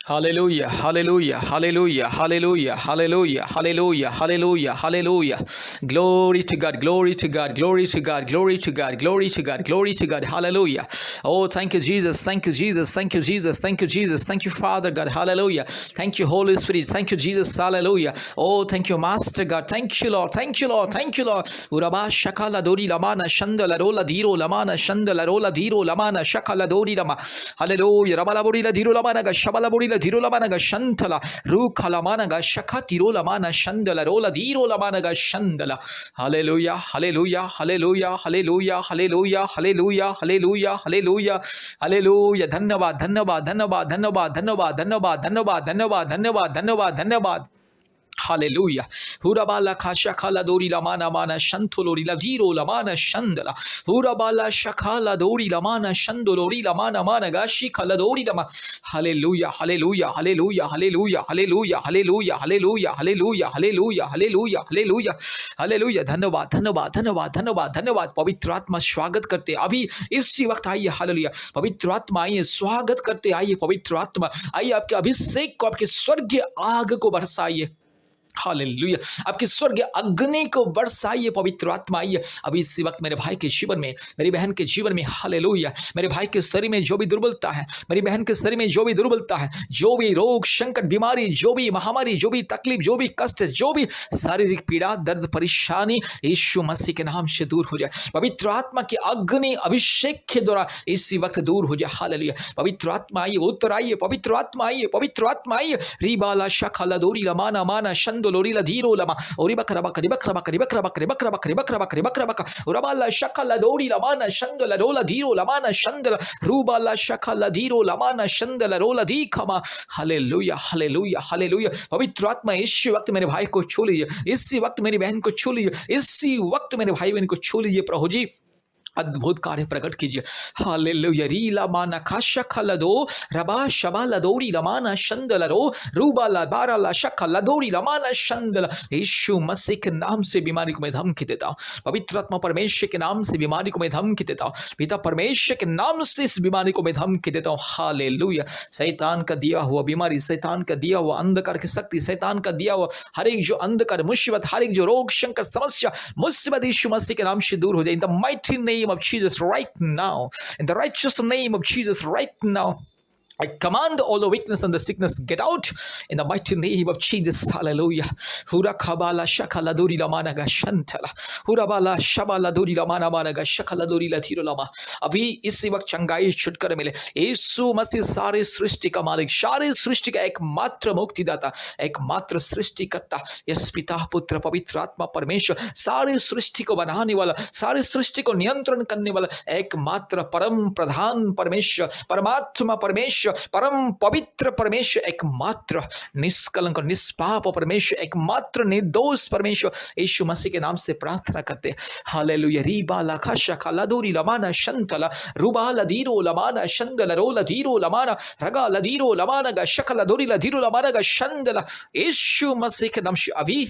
Hallelujah, hallelujah, hallelujah, hallelujah, hallelujah, hallelujah, hallelujah, hallelujah. Glory to God, glory to God, glory to God, glory to God, glory to God, glory to God. Hallelujah. Oh, thank you, Jesus. Thank you, Jesus. Thank you, Jesus. Thank you, Jesus. Thank you, Father God. Hallelujah. Thank you, Holy Spirit. Thank you, Jesus. Hallelujah. Oh, thank you, Master God. Thank you, Lord. Thank you, Lord. Thank you, Lord. Uraba shakala dori lamana shandala rola diro lamana shandala rola diro lamana shakala dori lama. Hallelujah. Rabala bori la diro lamana ga shabala bori la diro lamana ga shantala ru kalamana ga shakati ro lamana shandala rola diro lamana ga shandala. Hallelujah. Hallelujah. Hallelujah. Hallelujah. Hallelujah. Hallelujah. Hallelujah. Hallelujah. Hallelujah. धन्यवाद धन्यवाद धन्यवाद धन्यवाद धन्यवाद धन्यवाद धन्यवाद धन्यवाद धन्यवाद धन्यवाद धन्यवाद Hallelujah. Hurabala kashakala dori lamana mana shantolori la viro lamana shandala. Hurabala shakala dori lamana shandolori lamana mana gashi kala dori lama. Hallelujah. Hallelujah. Hallelujah. Hallelujah. Hallelujah. Hallelujah. Hallelujah. Hallelujah. Hallelujah. Hallelujah. Hallelujah. Hallelujah. धन्यवाद धन्यवाद धन्यवाद धन्यवाद धन्यवाद पवित्र आत्मा स्वागत करते अभी इसी वक्त आइए हालेलुया पवित्र आत्मा आइए स्वागत करते आइए पवित्र आत्मा आइए आपके अभिषेक को आपके स्वर्गीय आग को बरसाइए हालेलुया आपकी स्वर्गीय अग्नि को बरसाइए पवित्र आत्मा आइए अभी इसी वक्त मेरे भाई के जीवन में मेरी बहन के जीवन में हालेलुया मेरे भाई के शरीर में जो भी दुर्बलता है मेरी बहन के शरीर में जो भी दुर्बलता है जो भी रोग संकट बीमारी जो भी महामारी जो भी तकलीफ जो भी कष्ट जो भी शारीरिक पीड़ा दर्द परेशानी यीशु मसीह के नाम से दूर हो जाए पवित्र आत्मा की अग्नि अभिषेक के द्वारा इसी वक्त दूर हो जाए हालेलुया पवित्र आत्मा आइए उत्तर आइए पवित्र आत्मा आइए रिबाला शखला दोरी लमाना माना शंदो Lorila diro lama oribakraba karibakraba karibakraba karibakraba karibakraba karibakraba urabala shakala dori lamana shandala rola diro lamana shandala rubala shakala diro lamana shandala rola dikama hallelujah hallelujah hallelujah पवित्र आत्मा इसी वक्त मेरे भाई को छू लीजिए इसी वक्त मेरी बहन को छू लीजिए इसी वक्त मेरे भाई बहन को छू लीजिए प्रभु जी अद्भुत कार्य प्रकट कीजिए हालेलुया रीला माना खाशा खलदो रबा शबा लदोरी लमाना शंदलरो रूबा लबारा ला शका लदोरी लमाना शंदल यीशु मसीह के नाम से बीमारी को मैं धमकी देता हूँ पवित्र आत्मा परमेश्वर के नाम से बीमारी को मैं धमकी देता हूँ पिता परमेश्वर के नाम से इस बीमारी को मैं धमकी देता हूँ हालेलुया शैतान का दिया हुआ बीमारी शैतान का दिया हुआ अंधकार की शक्ति शैतान का दिया हुआ हर एक जो अंधकार मुसीबत हर एक जो रोग शंकर समस्या मुसीबत यीशु मसीह के नाम से दूर हो जाए in the mighty name of Jesus right now, in the righteous name of Jesus right now. I command all the weakness and the sickness get out in the mighty name of Jesus. Hallelujah. Hura kabala shakala dori lamana ga shantala. Hura bala shabala dori lamana mana ga shakala dori la thiro lama. अभी इसी वक्त चंगाई छुटकारा मिले यीशु मसीह सारे सृष्टि का मालिक सारे सृष्टि का एकमात्र मुक्तिदाता एकमात्र सृष्टिकर्ता यस पिता पुत्र पवित्र आत्मा परमेश्वर सारे सृष्टि को बनाने वाला सारे सृष्टि को नियंत्रण करने वाला एकमात्र परम प्रधान परमेश्वर परमात्मा परमेश्वर परम पवित्र परमेश्वर एकमात्र निष्कलंक निष्पाप परमेश्वर एकमात्र निर्दोष परमेश्वर यीशु मसीह के नाम से प्रार्थना करते हालेलुया रीबा लाखा शका लदोरी लमाना शंतला रुबा लदीरो लमाना शंदला रो लदीरो लमाना रगा लदीरो लमाना गा शका लदोरी लदीरो लमाना गा शंदला यीशु मसीह के नाम से अभी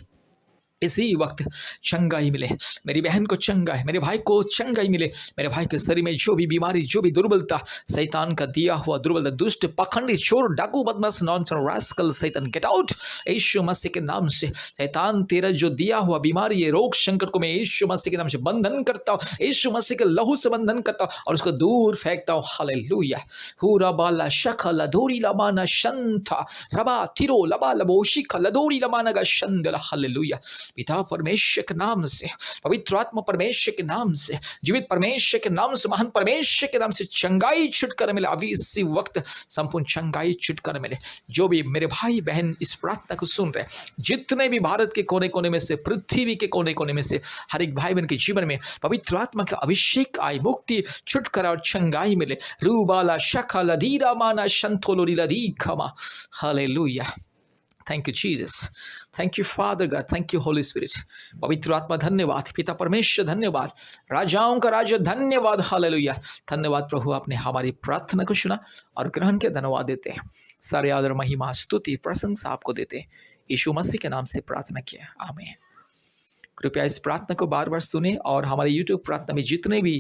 इसी वक्त चंगाई मिले मेरी बहन को चंगाई मेरे भाई को चंगाई मिले मेरे भाई के शरीर में जो भी बीमारी जो भी दुर्बलता शैतान का दिया हुआ दुर्बलता दुष्ट पखंडी चोर डाकू बदमाश नॉनसेंस रास्कल शैतान गेट आउट यीशु मसीह के नाम से शैतान तेरा जो दिया हुआ बीमारी है रोग संकट को मैं यीशु मसीह के नाम से बंधन करता हूँ यीशु मसीह के लहू से बंधन करता हूँ और उसको दूर फेंकता हूँ हालेलुया हुरा बाला शखा लदोरी लमाना शंथा रबा तिरो लबा लबोशी लदोरी लमाना का शंदला हालेलुया पिता परमेश्वर के नाम से पवित्र आत्मा परमेश्वर के नाम से जीवित परमेश्वर के नाम से महान परमेश्वर के नाम से चंगाई छुटकारा मिले अभी इसी वक्त संपूर्ण चंगाई छुटकारा मिले जो भी मेरे भाई बहन इस प्रार्थना को सुन रहे जितने भी भारत के कोने कोने में से पृथ्वी के कोने कोने में से हर एक भाई बहन के जीवन में पवित्र आत्मा का अभिषेक आए मुक्ति छुटकारा और चंगाई मिले रूबाला शखा लदीरा माना शंथोलोरी लदी खमा hallelujah thank you Jesus thank you father God thank you Holi spirit पवित्र आत्मा धन्यवाद पिता परमेश्वर धन्यवाद राजाओं का राजा धन्यवाद हालेलुया धन्यवाद प्रभु आपने हमारी प्रार्थना को सुना और ग्रहण के धन्यवाद देते हैं सारे आदर महिमा स्तुति प्रशंसा आपको देते हैं यीशु मसीह के नाम से प्रार्थना किया आमीन कृपया इस प्रार्थना को बार बार सुने और हमारे यूट्यूब प्रार्थना में जितने भी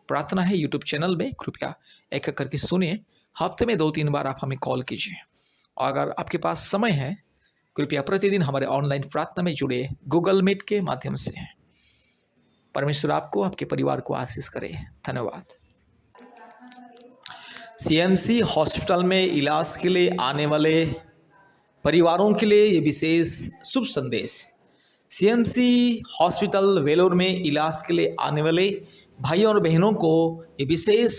प्रार्थना है यूट्यूब चैनल में कृपया एक एक करके सुनिए हफ्ते में 2-3 बार आप हमें कॉल कीजिए और अगर आपके पास समय है, कृपया प्रतिदिन हमारे ऑनलाइन प्रार्थना में जुड़े गूगल मीट के माध्यम से। परमेश्वर आपको, आपके परिवार को आशीष करे। धन्यवाद। सीएमसी हॉस्पिटल में इलाज के लिए आने वाले परिवारों के लिए ये विशेष शुभ संदेश। सीएमसी हॉस्पिटल वेलोर में इलाज के लिए आने वाले भाइयों और बहनों को ये विशेष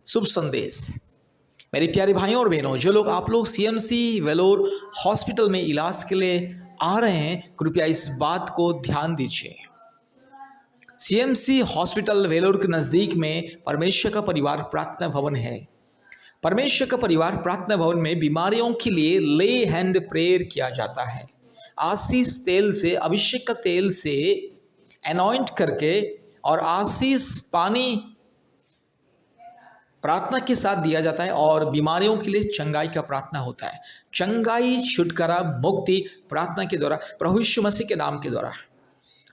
शुभ संदेश। मेरे प्यारे भाइयों और बहनों, जो लोग आप लोग सीएमसी वेलोर हॉस्पिटल में इलाज के लिए आ रहे हैं, कृपया इस बात को ध्यान दीजिए। सीएमसी हॉस्पिटल वेलोर के नज़दीक में परमेश्वर का परिवार प्रार्थना भवन है। परमेश्वर का परिवार प्रार्थना भवन में बीमारियों के लिए ले हैंड प्रेयर किया जाता है। आशीष तेल से, अभिषेक का तेल से एनॉइंट करके और आशीष पानी प्रार्थना के साथ दिया जाता है और बीमारियों के लिए चंगाई का प्रार्थना होता है। चंगाई, छुटकारा, मुक्ति प्रार्थना के द्वारा, प्रभु यीशु मसीह के नाम के द्वारा।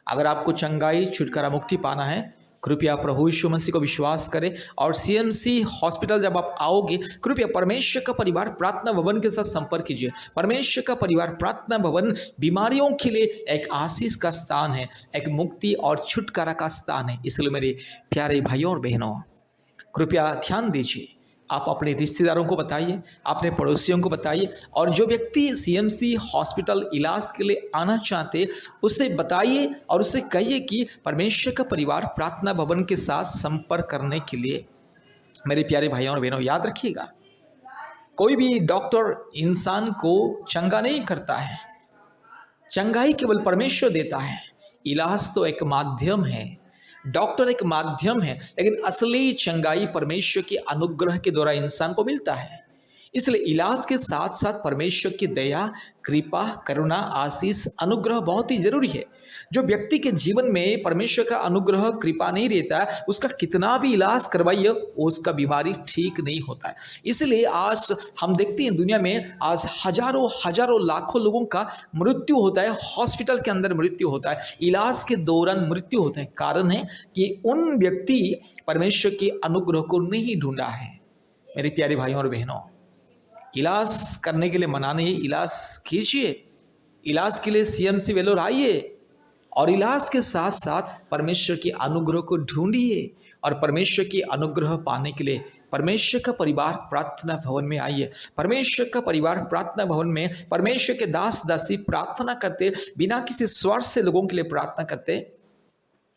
अगर आपको चंगाई, छुटकारा, मुक्ति पाना है, कृपया प्रभु यीशु मसीह को विश्वास करें और सीएमसी हॉस्पिटल जब आप आओगे, कृपया परमेश्वर का परिवार प्रार्थना भवन के साथ संपर्क कीजिए। परमेश्वर का परिवार प्रार्थना भवन बीमारियों के लिए एक आशीष का स्थान है, एक मुक्ति और छुटकारा का स्थान है। इसलिए मेरे प्यारे भाइयों और बहनों, कृपया ध्यान दीजिए। आप अपने रिश्तेदारों को बताइए, अपने पड़ोसियों को बताइए, और जो व्यक्ति सीएमसी हॉस्पिटल इलाज के लिए आना चाहते उसे बताइए और उसे कहिए कि परमेश्वर का परिवार प्रार्थना भवन के साथ संपर्क करने के लिए। मेरे प्यारे भाइयों और बहनों, याद रखिएगा, कोई भी डॉक्टर इंसान को चंगा नहीं करता है, चंगाई केवल परमेश्वर देता है। इलाज तो एक माध्यम है, डॉक्टर एक माध्यम है, लेकिन असली चंगाई परमेश्वर के अनुग्रह के द्वारा इंसान को मिलता है। इसलिए इलाज के साथ साथ परमेश्वर की दया, कृपा, करुणा, आशीष, अनुग्रह बहुत ही जरूरी है। जो व्यक्ति के जीवन में परमेश्वर का अनुग्रह, कृपा नहीं रहता है, उसका कितना भी इलाज करवाइए, उसका बीमारी ठीक नहीं होता है। इसलिए आज हम देखते हैं दुनिया में आज हजारों लाखों लोगों का मृत्यु होता है, हॉस्पिटल के अंदर मृत्यु होता है, इलाज के दौरान मृत्यु होता है। कारण है कि उन व्यक्ति परमेश्वर के अनुग्रह को नहीं ढूंढा है। मेरे प्यारे भाइयों और बहनों, इलाज करने के लिए मना नहीं, इलाज कीजिए, इलाज के लिए सीएमसी वेलोर आइए और इलाज के साथ साथ परमेश्वर के अनुग्रह को ढूंढिए और परमेश्वर के अनुग्रह पाने के लिए परमेश्वर का परिवार प्रार्थना भवन में आइए। परमेश्वर का परिवार प्रार्थना भवन में परमेश्वर के दास दासी प्रार्थना करते, बिना किसी स्वार्थ से लोगों के लिए प्रार्थना करते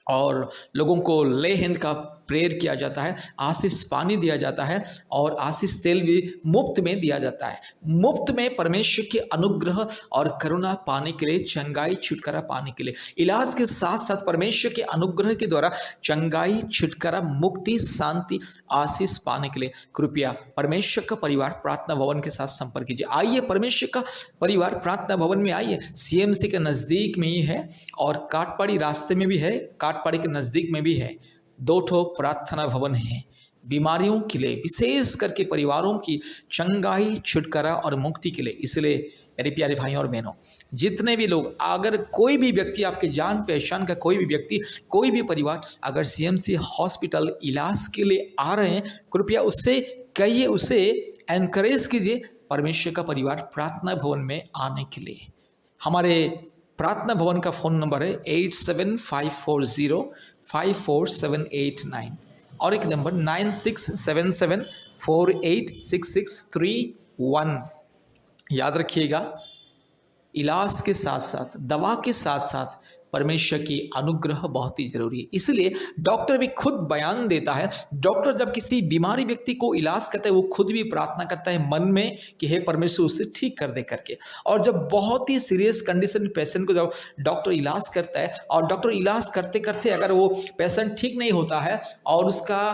और लोगों को ले हैंड का प्रेयर किया जाता है, आशीष पानी दिया जाता है और आशीष तेल भी मुफ्त में दिया जाता है। मुफ्त में परमेश्वर के अनुग्रह और करुणा पाने के लिए, चंगाई, छुटकारा पाने के लिए, इलाज के साथ साथ परमेश्वर के अनुग्रह के द्वारा चंगाई, छुटकारा, मुक्ति, शांति, आशीष पाने के लिए कृपया परमेश्वर का परिवार प्रार्थना भवन के साथ संपर्क कीजिए। आइए, परमेश्वर का परिवार प्रार्थना भवन में आइए। सीएमसी के नज़दीक में ही है और काटपाड़ी रास्ते में भी है, काटपाड़ी के नज़दीक में भी है। 2 ठो प्रार्थना भवन है बीमारियों के लिए, विशेष करके परिवारों की चंगाई, छुटकारा और मुक्ति के लिए। इसलिए मेरे प्यारे भाइयों और बहनों, जितने भी लोग, अगर कोई भी व्यक्ति, आपके जान पहचान का कोई भी व्यक्ति, कोई भी परिवार अगर सीएमसी हॉस्पिटल इलाज के लिए आ रहे हैं, कृपया उससे कहिए, उसे एनकरेज कीजिए परमेश्वर का परिवार प्रार्थना भवन में आने के लिए। हमारे प्रार्थना भवन का फ़ोन नंबर है 8754054789 और एक नंबर 9677486631। याद रखिएगा, इलाज के साथ साथ, दवा के साथ साथ परमेश्वर की अनुग्रह बहुत ही जरूरी है। इसलिए डॉक्टर भी खुद बयान देता है। डॉक्टर जब किसी बीमारी व्यक्ति को इलाज करता है, वो खुद भी प्रार्थना करता है मन में कि हे परमेश्वर उसे ठीक कर दे करके। और जब बहुत ही सीरियस कंडीशन पेशेंट को जब डॉक्टर इलाज करता है और डॉक्टर इलाज करते करते अगर वो पेशेंट ठीक नहीं होता है और उसका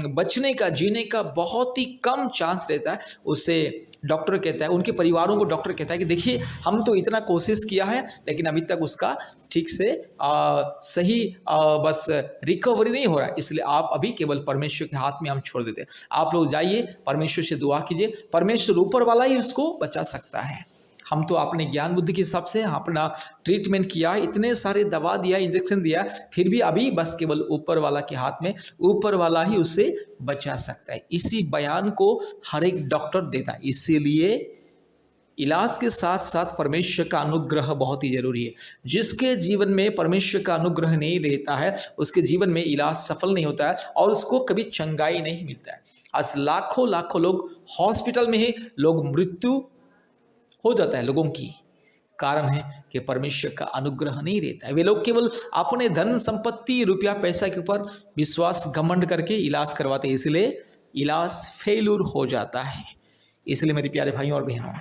बचने का, जीने का बहुत ही कम चांस रहता है, उसे डॉक्टर कहता है, उनके परिवारों को डॉक्टर कहता है कि देखिए, हम तो इतना कोशिश किया है लेकिन अभी तक उसका ठीक से सही बस रिकवरी नहीं हो रहा है, इसलिए आप अभी केवल परमेश्वर के हाथ में हम छोड़ देते हैं। आप लोग जाइए, परमेश्वर से दुआ कीजिए, परमेश्वर ऊपर वाला ही उसको बचा सकता है। हम तो अपने ज्ञान बुद्धि के हिसाब से अपना ट्रीटमेंट किया, इतने सारे दवा दिया, इंजेक्शन दिया, फिर भी अभी बस केवल ऊपर वाला के हाथ में, ऊपर वाला ही उसे बचा सकता है। इसी बयान को हर एक डॉक्टर देता है। इसीलिए इलाज के साथ साथ परमेश्वर का अनुग्रह बहुत ही जरूरी है। जिसके जीवन में परमेश्वर का अनुग्रह नहीं रहता है, उसके जीवन में इलाज सफल नहीं होता है और उसको कभी चंगाई नहीं मिलता है। आज लाखों लाखों लोग हॉस्पिटल में ही लोग मृत्यु हो जाता है लोगों की, कारण है कि परमेश्वर का अनुग्रह नहीं रहता है। वे लोग केवल अपने धन संपत्ति रुपया पैसा के ऊपर विश्वास घमंड करके इलाज करवाते हैं, इसलिए इलाज फेल्यूर हो जाता है। इसलिए मेरे प्यारे भाइयों और बहनों,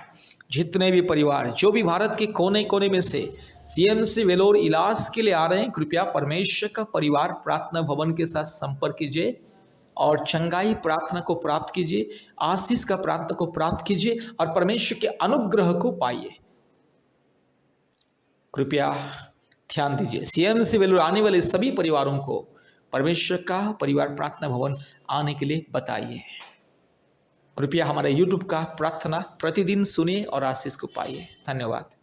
जितने भी परिवार जो भी भारत के कोने कोने में से सीएमसी वेलोर इलाज के लिए आ रहे हैं, कृपया परमेश्वर का परिवार प्रार्थना भवन के साथ संपर्क कीजिए और चंगाई प्रार्थना को प्राप्त कीजिए, आशीष का प्रार्थना को प्राप्त कीजिए और परमेश्वर के अनुग्रह को पाइए। कृपया ध्यान दीजिए, सीएमसी वेलूर आने वाले सभी परिवारों को परमेश्वर का परिवार प्रार्थना भवन आने के लिए बताइए। कृपया हमारे YouTube का प्रार्थना प्रतिदिन सुनिए और आशीष को पाइए। धन्यवाद।